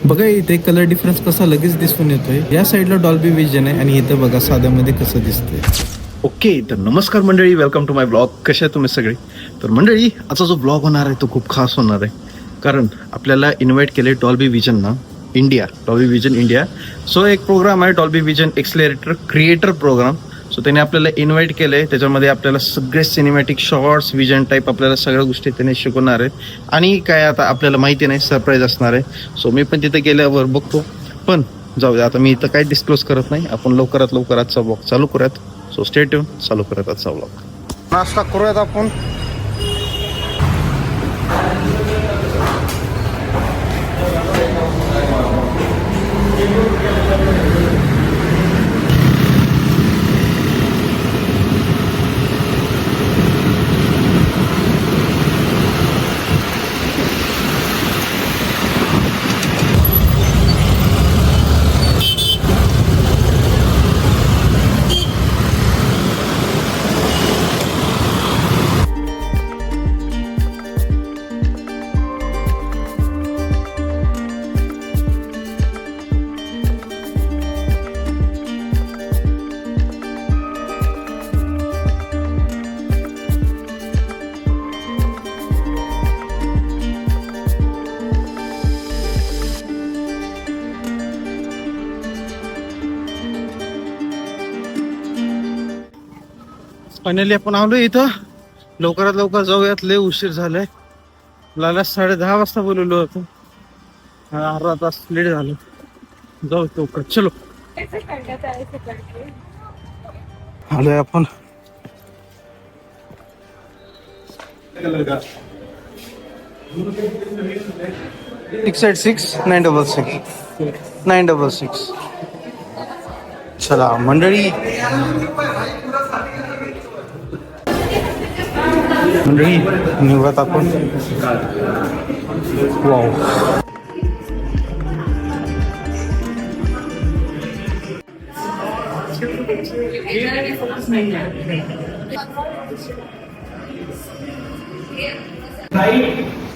बघा इथे colour difference कसा लगेच दिसून येतोय. या साईडला डॉल्बी विजन आहे आणि इथं बघा साध्यामध्ये कसं दिसतंय. ओके, तर नमस्कार मंडळी, वेलकम टू माय ब्लॉग. कसे आहे तुम्ही सगळे? तर मंडळी, आजचा जो ब्लॉग होणार आहे तो खूप खास होणार आहे, कारण आपल्याला इन्व्हाइट केले डॉल्बी विजन ना India, Dolby vision India. So एक प्रोग्राम आहे Dolby vision accelerator creator program. So त्याने आपल्याला इन्व्हाइट केलं आहे. त्याच्यामध्ये आपल्याला सगळे सिनेमॅटिक शॉर्ट्स विजन टाईप आपल्याला सगळ्या गोष्टी त्याने शिकवणार आहेत. आणि काय आता आपल्याला माहिती नाही, सरप्राईज असणार आहे. सो मी पण तिथे गेल्यावर बघतो. पण जाऊ दे, आता मी इथं काही डिस्क्लोज करत नाही. आपण लवकरात लवकर आजचा ब्लॉग चालू करूयात. सो स्टे ट्यून, चालू करत आजचा व्लॉग. नाश्ता करूयात आपण. फायनली आपण आलो इथं. लवकरात लवकर जाऊयात, लय उशीर झालाय. लाला 10:30 वाजता बोलवलं होतं, अर्धा तास लेट झालं. जाऊ लवकर, चलो. आलोय आपण. $686 966. चला मंडळी, निघत आपण. Wow, Right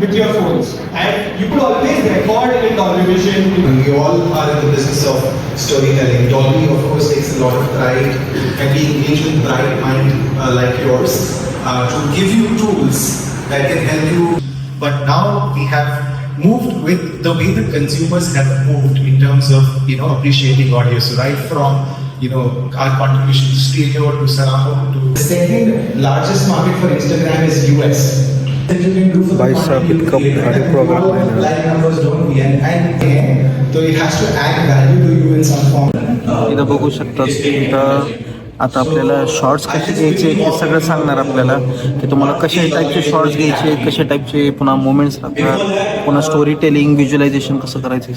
with your phones, and you could always record in Dolby Vision. We all are in the business of storytelling. Dolby, of course, takes a lot of pride, and we engage with bright mind like yours to give you tools that can help you. But now we have moved with the way the consumers have moved in terms of appreciating audio. So right from our contribution to stereo to surround to the second largest market for Instagram is US. भाई साहब इतका भारी programme आहे ना. So it has to add value to you in some form. इथं बघू शकतात. इथं आता आपल्याला शॉर्ट्स कसे घ्यायचे हे सगळं सांगणार आपल्याला, की तुम्हाला कशा टाईपचे शॉर्ट्स घ्यायचे, कशा टाईपचे पुन्हा मोमेंट्स राहतात, पुन्हा स्टोरी टेलिंग, व्हिज्युअलायझेशन कसं करायचं.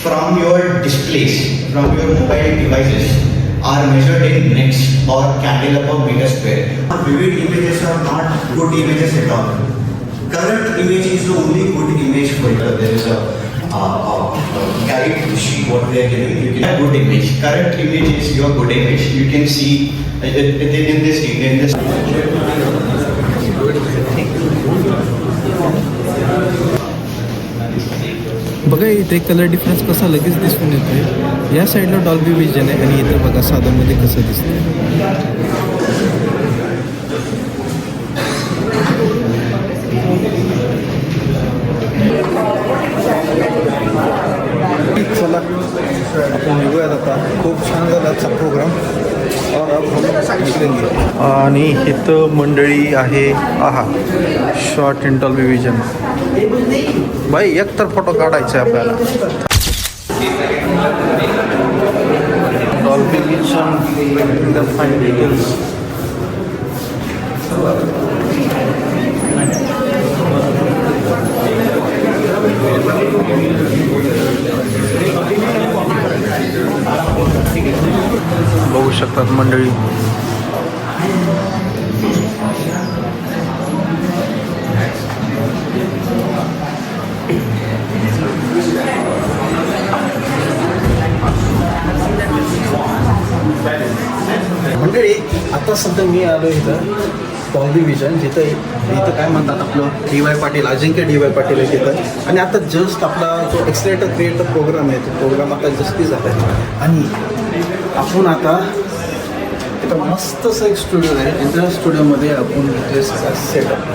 From your displays, from your mobile devices are measured in nits or candela per meter square. Vivid images are not good images at all. Current image is the only good image for you. There is a guide to see what they are giving. You can have good image. Current image is your good image. You can see in this. बघा इथे colour difference कसा लगेच दिसून येतोय. या साईडला Dolby vision आहे आणि इथं बघा साध्यामध्ये कसं दिसतंय. चला आपण निघूयात आता. खूप छान झाला आजचा प्रोग्राम. आणि इथं मंडळी आहे. आहा, शॉर्ट इन डॉल्बी विजन. भाई एक तर फोटो काढायचा आहे आपल्याला. Dolby vision the fine details. बघू शकतात मंडळी. मंडळी आता सध्या मी आलो इथं डॉल्बी विजन, जिथं इथं काय म्हणतात आपलं DY पाटील, अजिंक्य DY पाटील आहे तिथं. आणि आता जस्ट आपला जो एक्सलेटर क्रिएटर प्रोग्राम आहे तो प्रोग्राम आता जस्टी झाला आहे. आणि आपण आता इथं मस्तच एक स्टुडिओ आहे. त्या स्टुडिओमध्ये आपण घेतोय सगळा सेटअप.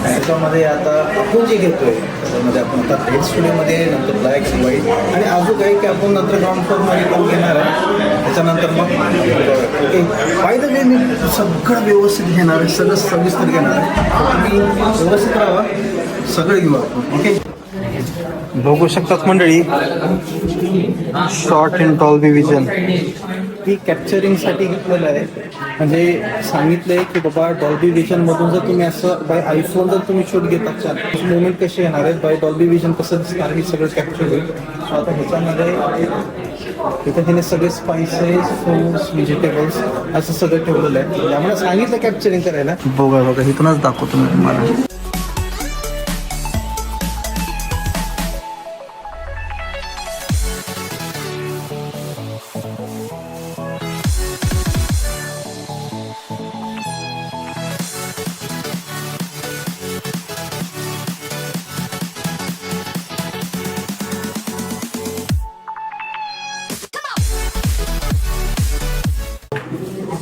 त्याच्यामध्ये आता आपण जे घेतोय त्याच्यामध्ये आपण आता रेड स्टुडिओमध्ये, नंतर ब्लॅक अँड व्हाईट, आणि अजून काही की आपण नंतर ग्राउंड फ्लोअरमध्ये पण घेणार आहे. त्याच्यानंतर मग ओके, बाय द वे मी सगळं व्यवस्थित घेणार आहे, सगळं सविस्तर घेणार आहे. तुम्ही व्यवस्थित राहा, सगळं घेऊ आपण. ओके, बघू शकतात मंडळी, शॉर्ट इन डॉल्बी विजन ती कॅप्चरिंगसाठी घेतलेलं आहे. म्हणजे सांगितलं आहे की बाबा डॉल्बी विजनमधून जर तुम्ही असं बाय आयफोन जर तुम्ही शूट घेत असाल मुवमेंट कसे येणार आहेत, बाय डॉल्बी विजन कसं दिसणार हे सगळं कॅप्चर होईल. सो आता ह्याच्यामध्ये इथं त्याने सगळे स्पायसेस, फ्रूट्स, व्हेजिटेबल्स असं सगळं ठेवलेलं आहे. म्हणजे आम्हाला सांगितलं कॅप्चरिंग करायला. बघा इथूनच दाखवतो मी तुम्हाला.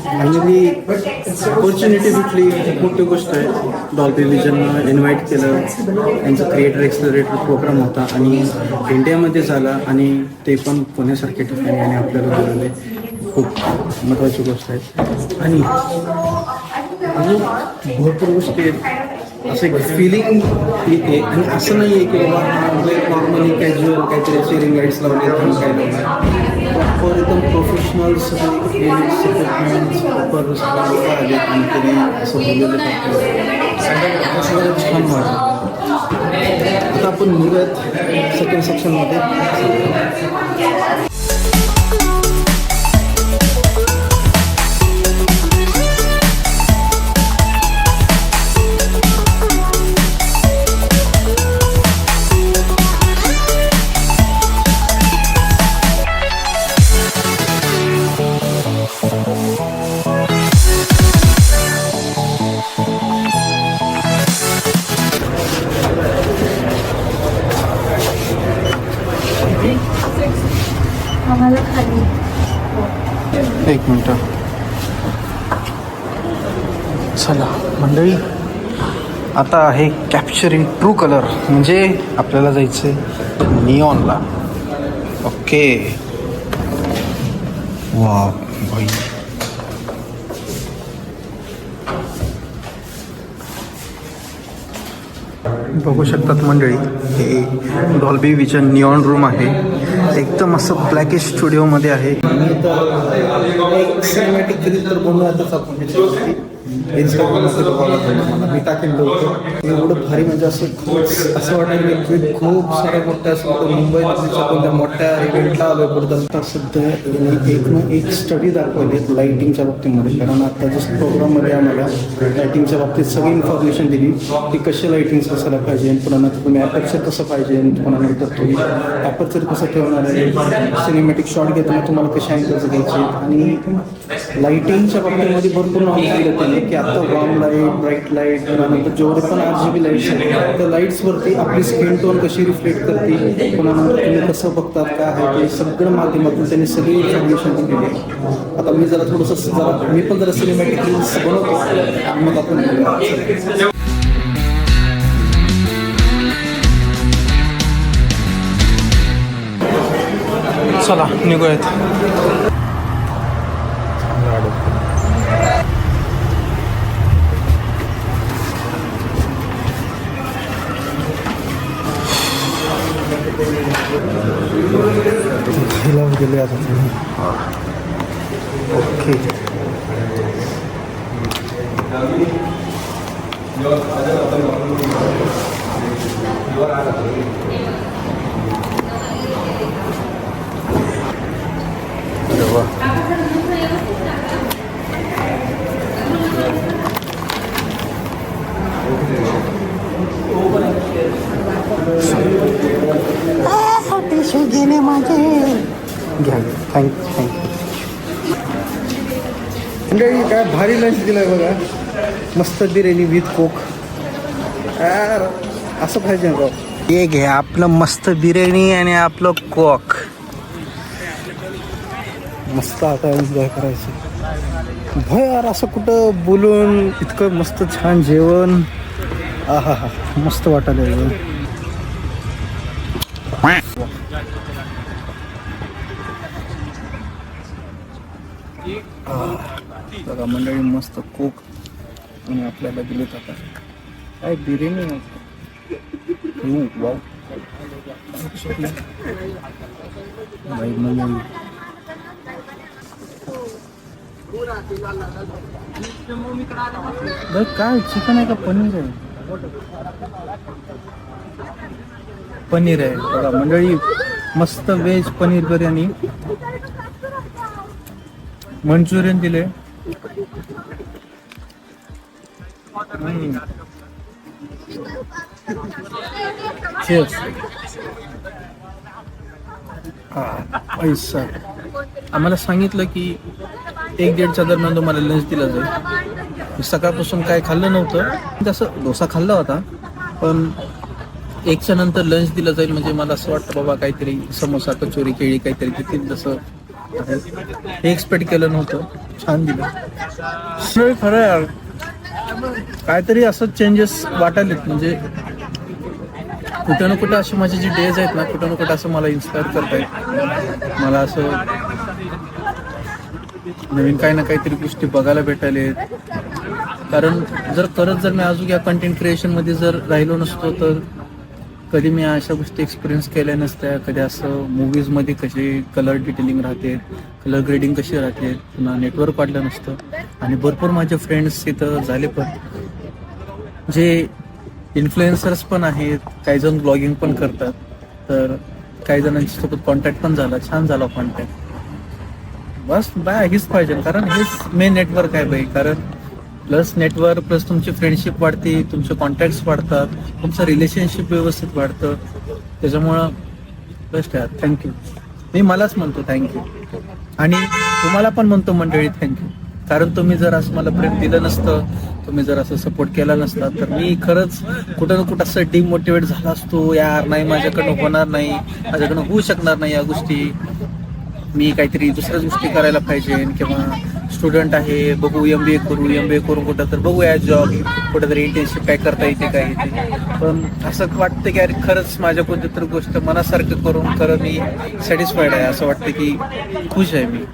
फायनली ऑपॉर्च्युनिटी भेटली, खूप मोठी गोष्ट आहे. डॉल्बी विजननं इन्व्हाइट केलं, त्यांचा क्रिएटर एक्सलरेटर प्रोग्राम होता आणि इंडियामध्ये झाला, आणि ते पण पुण्यासारख्या ठिकाणी, आणि आपल्याला बोलवले. खूप महत्त्वाची गोष्ट आहे. आणि अजून भरपूर गोष्टी आहेत. असं एक फिलिंग येते, आणि असं नाही आहे की बाबा नॉर्मली कॅज्युअल काहीतरी शेअरिंग लाईट्स लावले किंवा काय लावले. प्रॉपर एकदम प्रोफेशनल सगळे इक्विपमेंट्स प्रॉपर सगळं लोक आले, आणि त्यांनी असं बोललेलं सगळं छान वाटलं. आता आपण निघत सेकंड सेक्शनमध्ये. आम्हाला खाली एक मिनटं. चला मंडळी, आता आहे कॅप्चरिंग ट्रू कलर, म्हणजे आपल्याला जायचं आहे निऑनला. ओके, वा भाई, बघू शकतात मंडळी, हे डॉल्बी विजन निऑन रूम आहे. एकदम असं ब्लॅकिश स्टुडिओमध्ये आहे. मी तर एक सिनेमॅटिक तरी तर बनवतच आपण ह्याच्यावरती इंस्टाग्रामवरती बघायला पाहिजे. मला मी टाकेन लवकर. एवढं भारी, म्हणजे असं खूप असं वाटायला की खूप साऱ्या मोठ्या असं मुंबईत कोणत्या मोठ्या इव्हेंटला आलो बद्दल. सध्या एक स्टडी दाखवली लाईटिंगच्या बाबतीमध्ये, कारण आता जस्ट प्रोग्राममध्ये आम्हाला लाईटिंगच्या बाबतीत सगळी इन्फॉर्मेशन दिली की कसे लाईटिंग्स असायला पाहिजे, पुन्हा नंतर तुम्ही ॲपर्चर कसं पाहिजे, पुन्हा नंतर तुम्ही ॲपर्चर कसं ठेवणार आहे, सिनेमॅटिक शॉट घेताना तुम्हाला कशा अँगल्स घ्यायचे, आणि लाईटिंगच्या बाबतीमध्ये भरपूर नॉलेज दिलं त्याने की आता वॉर्म लाईट, ब्राईट लाईट, नंतर जेवढे पण RGB लाईट्स आहेत त्या लाईट्सवरती आपली स्किन टोन कशी रिफ्लेक्ट करते, पुन्हा नंतर तुम्ही कसं बघतात काय आहे ते सगळं माध्यमातून त्यांनी सगळी इन्फॉर्मेशन दिलेली आहे. आता मी जरा थोडंसं मी पण जरा सिनेमॅटिक रील्स बनवतो, मग आपण बोलूया. चला निघूयात. गेले आता ओके. अरे वा, घेणे माझे घ्या. थँक्यू. काय भारी लंच दिलाय बघा. मस्त बिर्याणी विथ कोक यार, असं पाहिजे ना. हे घे आपलं मस्त बिर्याणी आणि आपलं कोक. मस्त आता एन्जॉय करायचं. भय यार, असं कुठं बोलून इतकं मस्त छान जेवण. आहा हा, मस्त वाटायला लागलं. बघा मंडळी, मस्त कोक आणि आपल्याला दिलेत आता काय बिर्याणी. वाव भाई मंडळी, बघ काय चिकन आहे का पनीर आहे? पनीर आहे बघा मंडळी. मस्त व्हेज पनीर बिर्याणी, मंचुरियन दिले. Cheers. पैसा आम्हाला सांगितलं की 1-1:30च्या दरम्यान तुम्हाला लंच दिला जाईल. सकाळपासून काय खाल्लं नव्हतं, तसं डोसा खाल्ला होता, पण 1च्या नंतर लंच दिलं जाईल. म्हणजे मला असं वाटतं बाबा काहीतरी समोसा कचोरी केळी काहीतरी देतील, तसं हे एक्सपेक्ट केलं नव्हतं. छान दिलं खरं यार. काहीतरी असं चेंजेस वाटायलेत. म्हणजे कुठं ना कुठं असे माझे जे डेज आहेत ना, कुठं ना कुठं असं मला इन्स्पायर करतायत. मला असं नवीन काही ना काहीतरी गोष्टी बघायला भेटायलेत. कारण जर मी अजून या कंटेंट क्रिएशनमध्ये जर राहिलो नसतो तर कधी मी अशा गोष्टी एक्सपिरियन्स केल्या नसत्या. कधी असं मूवीजमध्ये कसे कलर डिटेलिंग राहते, कलर ग्रेडिंग कशी राहते, पुन्हा नेटवर्क वाढलं नसतं. आणि भरपूर माझे फ्रेंड्स तिथं झाले पण, जे इन्फ्लुएन्सर्स पण आहेत, काही जण ब्लॉगिंग पण करतात. तर काही जणांच्या सोबत कॉन्टॅक्ट पण झाला, छान झाला कॉन्टॅक्ट. बस बाय हेच पाहिजे, कारण हेच मेन नेटवर्क आहे बाई. कारण प्लस नेटवर्क प्लस तुमची फ्रेंडशिप वाढते, तुमचे कॉन्टॅक्ट्स वाढतात, तुमचं रिलेशनशिप व्यवस्थित वाढतं. त्याच्यामुळं बेस्ट आहे. थँक्यू. मी मलाच म्हणतो थँक्यू, आणि तुम्हाला पण म्हणतो मंडळी थँक्यू. कारण तुम्ही जर असं मला प्रेम दिलं नसतं, तुम्ही जर असं सपोर्ट केला नसता, तर मी खरंच कुठं ना कुठं असं डिमोटिवेट झाला असतो. यार नाही, माझ्याकडनं होणार नाही, माझ्याकडनं होऊ शकणार नाही या गोष्टी, मी काहीतरी दुसऱ्याच गोष्टी करायला पाहिजे. किंवा स्टुडंट आहे, बघू MBA करून कुठं तर बघूया जॉब, कुठंतरी इंटर्नशिप काय करता येते काय येते. पण असं वाटतं की अरे खरंच माझ्या कोणती तर गोष्ट मनासारखं करून खरं मी सॅटिस्फाईड आहे. असं वाटतं की खुश आहे मी.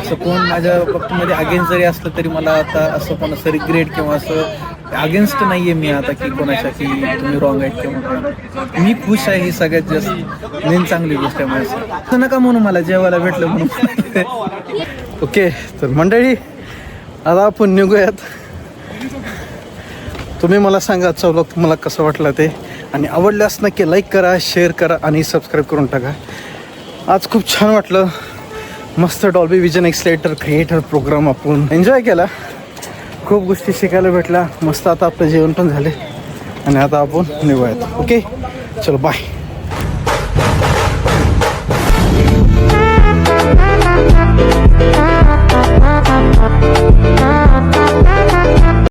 असं कोण माझ्या बाबतीमध्ये अगेन्स्ट जरी असलं तरी मला आता असं पण असं रिग्रेट किंवा असं अगेन्स्ट नाही आहे मी आता की कोणाच्या की तुम्ही रॉंग आहेत किंवा मी खुश आहे. ही सगळ्यात जास्त मेन चांगली गोष्ट आहे माझी. असं नका म्हणून मला जेवायला भेटलं म्हणून. ओके, तर मंडळी आता आपण निघूयात. तुम्ही मला सांगा आजचा व्लॉग तुम्हाला कसं वाटलं ते, आणि आवडल्यास नक्की लाईक करा, शेअर करा आणि सबस्क्राईब करून टाका. आज खूप छान वाटलं. मस्त Dolby vision accelerator creator program आपण एन्जॉय केला. खूप गोष्टी शिकायला भेटल्या. मस्त आता आपलं जेवण पण झाले आणि आता आपण निघूयात. ओके, चलो बाय. Thank you.